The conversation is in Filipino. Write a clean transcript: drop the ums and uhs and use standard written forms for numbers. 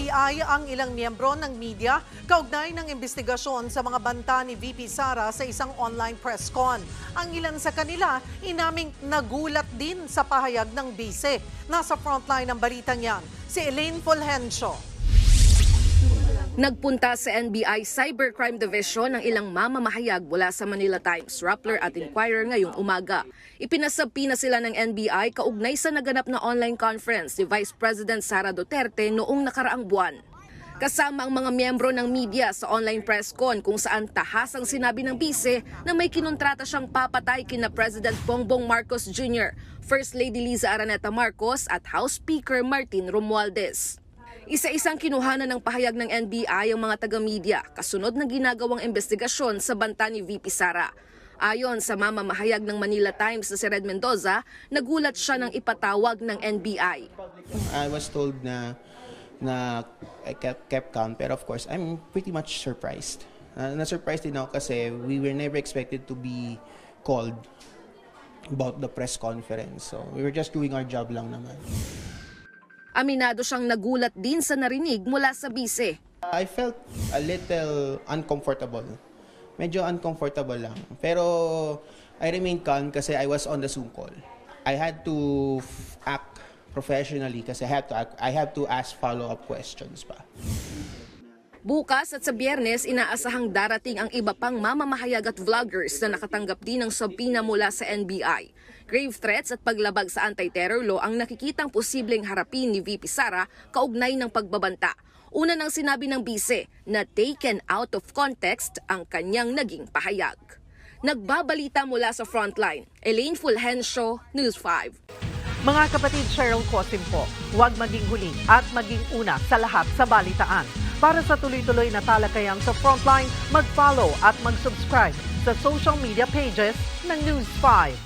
NBI ang ilang miyembro ng media kaugnay ng investigasyon sa mga banta ni VP Sara sa isang online press con. Ang ilan sa kanila inaming nagulat din sa pahayag ng bise. Nasa frontline ng balitang yan, si Elaine Fulgencio. Nagpunta sa NBI Cybercrime Division ang ilang mamamahayag mula sa Manila Times, Rappler at Inquirer ngayong umaga. Ipinasabi na sila ng NBI kaugnay sa naganap na online conference ni Vice President Sara Duterte noong nakaraang buwan. Kasama ang mga miyembro ng media sa online press con kung saan tahasang sinabi ng bise na may kinontrata siyang papatay kina President Bongbong Marcos Jr., First Lady Liza Araneta Marcos at House Speaker Martin Romualdez. Isa-isang kinuhanan ng pahayag ng NBI ang mga taga-media kasunod ng ginagawang investigasyon sa banta ni VP Sara. Ayon sa mamamahayag ng Manila Times na si Red Mendoza, nagulat siya nang ipatawag ng NBI. I was told na I kept calm, pero of course I'm pretty much surprised. Na-surprised din ako kasi we were never expected to be called about the press conference. So we were just doing our job lang naman. Aminado siyang nagulat din sa narinig mula sa bise. I felt a little uncomfortable. Medyo uncomfortable lang. Pero I remained calm kasi I was on the Zoom call. I had to act professionally kasi I have to ask follow-up questions pa. Bukas at sa Biyernes, inaasahang darating ang iba pang mamamahayag at vloggers na nakatanggap din ng subpoena mula sa NBI. Grave threats at paglabag sa anti-terror law ang nakikitang posibleng harapin ni VP Sara kaugnay ng pagbabanta. Una nang sinabi ng bise na taken out of context ang kanyang naging pahayag. Nagbabalita mula sa frontline, Elaine Fulgencio, News 5. Mga kapatid, Cheryl Cosim po, huwag maging huli at maging una sa lahat sa balitaan. Para sa tuloy-tuloy na talakayan sa Frontline, mag-follow at mag-subscribe sa social media pages ng News 5.